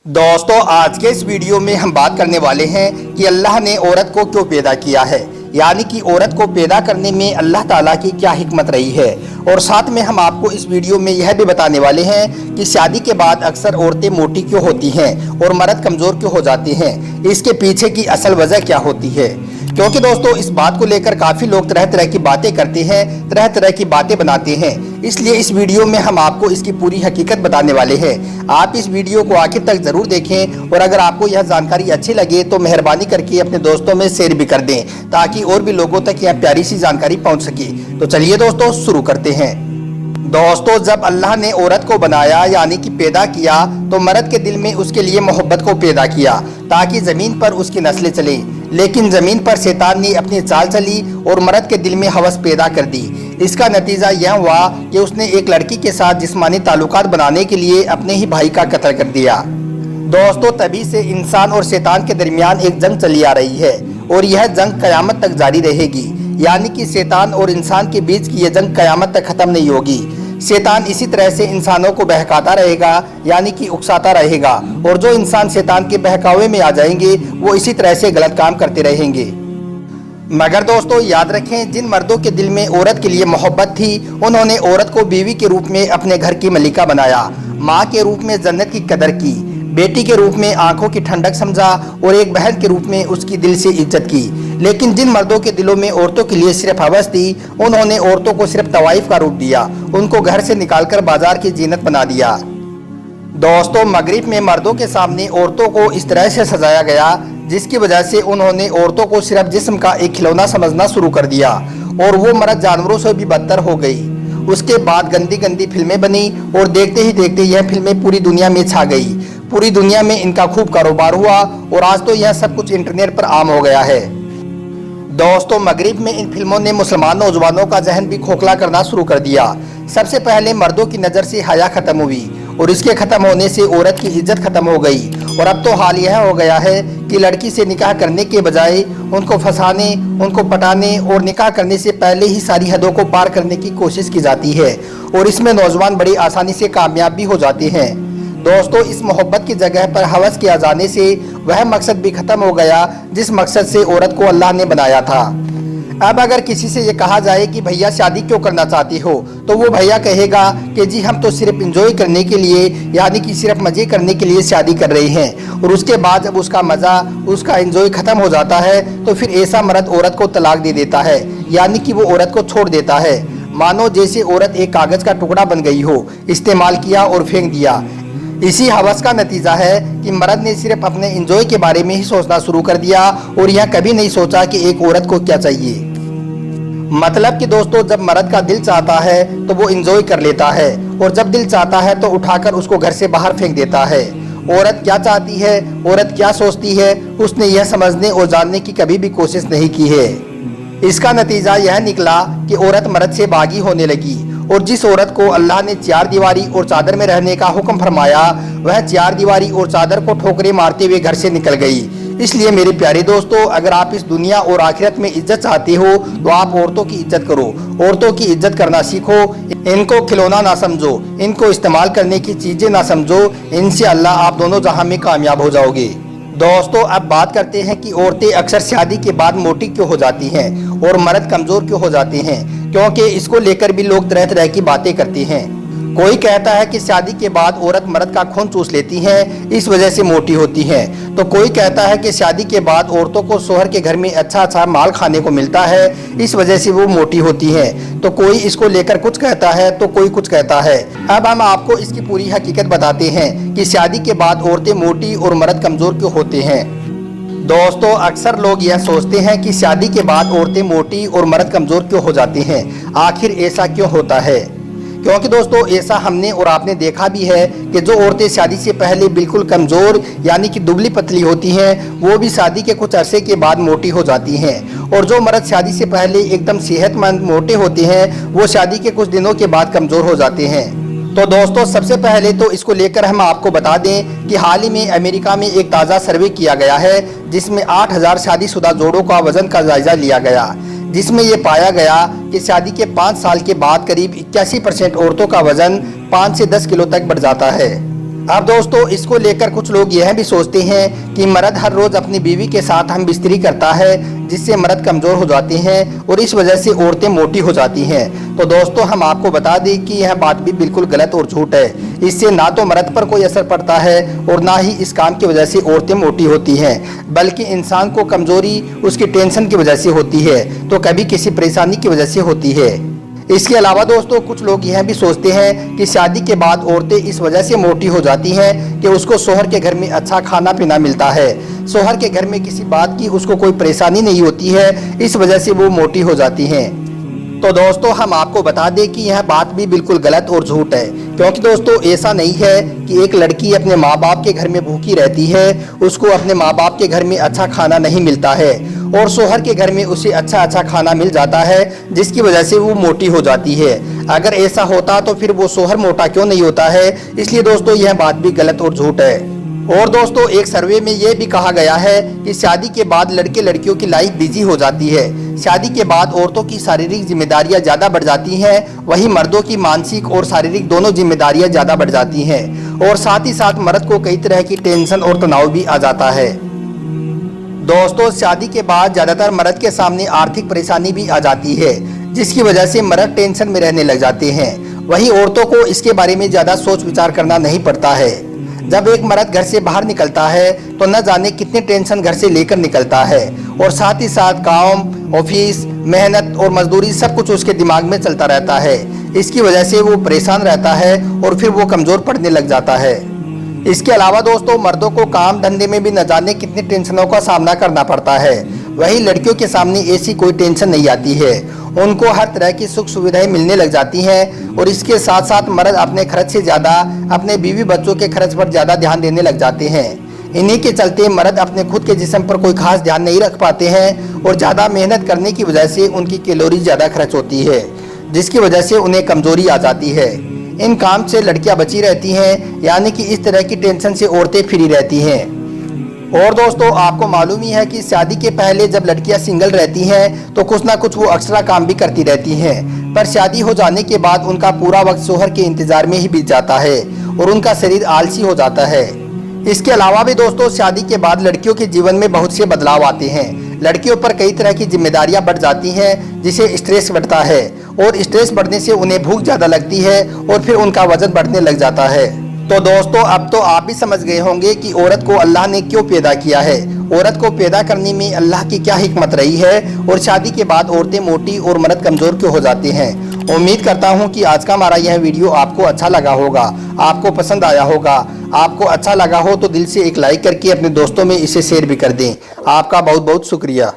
दोस्तों, आज के इस वीडियो में हम बात करने वाले हैं कि अल्लाह ने औरत को क्यों पैदा किया है, यानी कि औरत को पैदा करने में अल्लाह ताला की क्या हिकमत रही है। और साथ में हम आपको इस वीडियो में यह भी बताने वाले हैं कि शादी के बाद अक्सर औरतें मोटी क्यों होती हैं और मर्द कमज़ोर क्यों हो जाते हैं, इसके पीछे की असल वजह क्या होती है। क्योंकि दोस्तों, इस बात को लेकर काफ़ी लोग तरह तरह की बातें करते हैं, तरह तरह की बातें बनाते हैं। इसलिए इस वीडियो में हम आपको इसकी पूरी हकीकत बताने वाले हैं। आप इस वीडियो को आखिर तक ज़रूर देखें और अगर आपको यह जानकारी अच्छी लगे तो मेहरबानी करके अपने दोस्तों में शेयर भी कर दें, ताकि और भी लोगों तक यह प्यारी सी जानकारी पहुंच सके। तो चलिए दोस्तों, शुरू करते हैं। दोस्तों, जब अल्लाह ने औरत को बनाया यानी कि पैदा किया, तो मर्द के दिल में उसके लिए मोहब्बत को पैदा किया ताकि ज़मीन पर उसकी नस्लें चलें। लेकिन ज़मीन पर शैतान ने अपनी चाल चली और मर्द के दिल में हवस पैदा कर दी। इसका नतीजा यह हुआ कि उसने एक लड़की के साथ जिस्मानी ताल्लुकात बनाने के लिए अपने ही भाई का कत्ल कर दिया। दोस्तों, तभी से इंसान और शैतान के दरमियान एक जंग चली आ रही है और यह जंग क़यामत तक जारी रहेगी। यानी कि शैतान और इंसान के बीच की यह जंग क़यामत तक ख़त्म नहीं होगी। शैतान इसी तरह से इंसानों को बहकाता रहेगा, यानी कि उकसाता रहेगा, और जो इंसान शैतान के बहकावे में आ जाएंगे वो इसी तरह से गलत काम करते रहेंगे। मगर दोस्तों, याद रखें, जिन मर्दों के दिल में औरत के लिए मोहब्बत थी, उन्होंने औरत को बीवी के रूप में अपने घर की मलिका बनाया, माँ के रूप में जन्नत की कदर की, बेटी के रूप में आंखों की ठंडक समझा और एक बहन के रूप में उसकी दिल से इज्जत की। लेकिन जिन मर्दों के दिलों में औरतों के लिए सिर्फ हवस थी, उन्होंने औरतों को सिर्फ तवाइफ का रूप दिया, उनको घर से निकालकर बाजार की जीनत बना दिया। दोस्तों, मगरिब में मर्दों के सामने औरतों को इस तरह से सजाया गया जिसकी वजह से उन्होंने औरतों को सिर्फ जिस्म का एक खिलौना समझना शुरू कर दिया और वो मर्द जानवरों से भी बदतर हो गई। उसके बाद गंदी गंदी फिल्में बनी और देखते ही देखते यह फिल्में पूरी दुनिया में छा गई। पूरी दुनिया में इनका खूब कारोबार हुआ और आज तो यह सब कुछ इंटरनेट पर आम हो गया है। दोस्तों, मगरिब में इन फिल्मों ने मुसलमान नौजवानों का जहन भी खोखला करना शुरू कर दिया। सबसे पहले मर्दों की नज़र से हया ख़त्म हुई और इसके ख़त्म होने से औरत की इज्जत ख़त्म हो गई। और अब तो हाल यह हो गया है कि लड़की से निकाह करने के बजाय उनको फंसाने, उनको पटाने और निकाह करने से पहले ही सारी हदों को पार करने की कोशिश की जाती है और इसमें नौजवान बड़ी आसानी से कामयाब भी हो जाते हैं। दोस्तों, इस मोहब्बत की जगह पर हवस किया जाने से वह मकसद भी ख़त्म हो गया जिस मकसद से औरत को अल्लाह ने बनाया था। अब अगर किसी से ये कहा जाए कि भैया शादी क्यों करना चाहती हो, तो वो भैया कहेगा कि जी हम तो सिर्फ इंजॉय करने के लिए, यानी कि सिर्फ मज़े करने के लिए शादी कर रहे हैं। और उसके बाद जब उसका मज़ा, उसका इंजॉय ख़त्म हो जाता है तो फिर ऐसा मर्द औरत को तलाक दे देता है, यानी कि वो औरत को छोड़ देता है। मानो जैसे औरत एक कागज़ का टुकड़ा बन गई हो, इस्तेमाल किया और फेंक दिया। इसी हवस का नतीजा है कि मर्द ने सिर्फ अपने इंजॉय के बारे में ही सोचना शुरू कर दिया और यह कभी नहीं सोचा कि एक औरत को क्या चाहिए। मतलब कि दोस्तों, जब मर्द का दिल चाहता है तो वो इंजॉय कर लेता है और जब दिल चाहता है तो उठाकर उसको घर से बाहर फेंक देता है। औरत क्या चाहती है, औरत क्या सोचती है, उसने यह समझने और जानने की कभी भी कोशिश नहीं की है। इसका नतीजा यह निकला कि औरत मर्द से बागी होने लगी और जिस औरत को अल्लाह ने चार दीवारी और चादर में रहने का हुक्म फरमाया, वह चार दीवारी और चादर को ठोकरें मारते हुए घर से निकल गई। इसलिए मेरे प्यारे दोस्तों, अगर आप इस दुनिया और आखिरत में इज्जत चाहते हो तो आप औरतों की इज्जत करो, औरतों की इज्जत करना सीखो। इनको खिलौना ना समझो, इनको इस्तेमाल करने की चीज़ें ना समझो। इनसे अल्लाह आप दोनों जहां में कामयाब हो जाओगे। दोस्तों, अब बात करते हैं कि औरतें अक्सर शादी के बाद मोटी क्यों हो जाती हैं और मर्द कमज़ोर क्यों हो जाते हैं, क्योंकि इसको लेकर भी लोग तरह तरह की बातें करते हैं। कोई कहता है कि शादी के बाद औरत मर्द का खून चूस लेती है, इस वजह से मोटी होती है। तो कोई कहता है कि शादी के बाद औरतों को शोहर के घर में अच्छा अच्छा माल खाने को मिलता है, इस वजह से वो मोटी होती हैं। तो कोई इसको लेकर कुछ कहता है तो कोई कुछ कहता है। अब हम आपको इसकी पूरी हकीकत बताते हैं कि शादी के बाद औरतें मोटी और मर्द कमज़ोर क्यों होते हैं। दोस्तों, अक्सर लोग यह सोचते हैं कि शादी के बाद औरतें मोटी और मर्द कमज़ोर क्यों हो जाते हैं। आखिर ऐसा क्यों होता है? क्योंकि दोस्तों, ऐसा हमने और आपने देखा भी है कि जो औरतें शादी से पहले बिल्कुल कमज़ोर यानी कि दुबली पतली होती हैं, वो भी शादी के कुछ अरसे के बाद मोटी हो जाती हैं। और जो मर्द शादी से पहले एकदम सेहतमंद मोटे होते हैं, वो शादी के कुछ दिनों के बाद कमज़ोर हो जाते हैं। तो दोस्तों, सबसे पहले तो इसको लेकर हम आपको बता दें कि हाल ही में अमेरिका में एक ताज़ा सर्वे किया गया है जिसमें 8000 शादीशुदा जोड़ों का वज़न का जायज़ा लिया गया, जिसमें यह पाया गया कि शादी के 5 साल के बाद करीब 81% औरतों का वज़न 5 से 10 किलो तक बढ़ जाता है। अब दोस्तों इसको लेकर कुछ लोग यह भी सोचते हैं कि मर्द हर रोज अपनी बीवी के साथ हम बिस्तरी करता है, जिससे मर्द कमजोर हो जाते हैं और इस वजह से औरतें मोटी हो जाती हैं। तो दोस्तों हम आपको बता दें कि यह बात भी बिल्कुल गलत और झूठ है। इससे ना तो मर्द पर कोई असर पड़ता है और ना ही इस काम की वजह से औरतें मोटी होती हैं, बल्कि इंसान को कमजोरी उसकी टेंशन की वजह से होती है, तो कभी किसी परेशानी की वजह से होती है। इसके अलावा दोस्तों कुछ लोग यह भी सोचते हैं कि शादी के बाद औरतें इस वजह से मोटी हो जाती हैं कि उसको शोहर के घर में अच्छा खाना पीना मिलता है, शोहर के घर में किसी बात की उसको कोई परेशानी नहीं होती है, इस वजह से वो मोटी हो जाती हैं। तो दोस्तों हम आपको बता दें कि यह बात भी बिल्कुल गलत और झूठ है, क्योंकि दोस्तों ऐसा नहीं है कि एक लड़की अपने माँ बाप के घर में भूखी रहती है, उसको अपने माँ बाप के घर में अच्छा खाना नहीं मिलता है और शोहर के घर में उसे अच्छा खाना मिल जाता है, जिसकी वजह से वो मोटी हो जाती है। अगर ऐसा होता तो फिर वो शोहर मोटा क्यों नहीं होता है। इसलिए दोस्तों यह बात भी गलत और झूठ है। और दोस्तों एक सर्वे में यह भी कहा गया है कि शादी के बाद लड़के लड़कियों की लाइफ बिजी हो जाती है। शादी के बाद औरतों की शारीरिक जिम्मेदारियां ज़्यादा बढ़ जाती हैं, वहीं मर्दों की मानसिक और शारीरिक दोनों जिम्मेदारियां ज़्यादा बढ़ जाती हैं और साथ ही साथ मर्द को कई तरह की टेंशन और तनाव भी आ जाता है। दोस्तों शादी के बाद ज़्यादातर मर्द के सामने आर्थिक परेशानी भी आ जाती है, जिसकी वजह से मर्द टेंशन में रहने लग जाते हैं। वहीं औरतों को इसके बारे में ज़्यादा सोच विचार करना नहीं पड़ता है। जब एक मर्द घर से बाहर निकलता है तो न जाने कितने टेंशन घर से लेकर निकलता है और साथ ही साथ काम, ऑफिस, मेहनत और मजदूरी सब कुछ उसके दिमाग में चलता रहता है। इसकी वजह से वो परेशान रहता है और फिर वो कमज़ोर पड़ने लग जाता है। इसके अलावा दोस्तों मर्दों को काम धंधे में भी न जाने कितनी टेंशनों का सामना करना पड़ता है, वहीं लड़कियों के सामने ऐसी कोई टेंशन नहीं आती है। उनको हर तरह की सुख सुविधाएं मिलने लग जाती हैं और इसके साथ साथ मर्द अपने खर्च से ज़्यादा अपने बीवी बच्चों के खर्च पर ज़्यादा ध्यान देने लग जाते हैं। इन्हीं के चलते मर्द अपने खुद के जिस्म पर कोई खास ध्यान नहीं रख पाते हैं और ज़्यादा मेहनत करने की वजह से उनकी कैलोरी ज़्यादा खर्च होती है, जिसकी वजह से उन्हें कमज़ोरी आ जाती है। इन काम से लड़कियां बची रहती हैं, यानी कि इस तरह की टेंशन से औरतें फ्री रहती हैं। और दोस्तों आपको मालूम ही है कि शादी के पहले जब लड़कियां सिंगल रहती हैं तो कुछ ना कुछ वो एक्स्ट्रा काम भी करती रहती हैं, पर शादी हो जाने के बाद उनका पूरा वक्त शोहर के इंतजार में ही बीत जाता है और उनका शरीर आलसी हो जाता है। इसके अलावा भी दोस्तों शादी के बाद लड़कियों के जीवन में बहुत से बदलाव आते हैं। लड़कियों पर कई तरह की जिम्मेदारियां बढ़ जाती हैं, जिसे स्ट्रेस बढ़ता है और स्ट्रेस बढ़ने से उन्हें भूख ज़्यादा लगती है और फिर उनका वजन बढ़ने लग जाता है। तो दोस्तों अब तो आप भी समझ गए होंगे कि औरत को अल्लाह ने क्यों पैदा किया है, औरत को पैदा करने में अल्लाह की क्या हिकमत रही है और शादी के बाद औरतें मोटी और मर्द कमज़ोर क्यों हो जाते हैं। उम्मीद करता हूं कि आज का हमारा यह वीडियो आपको अच्छा लगा होगा, आपको पसंद आया होगा। आपको अच्छा लगा हो तो दिल से एक लाइक करके अपने दोस्तों में इसे शेयर भी कर दें। आपका बहुत बहुत शुक्रिया।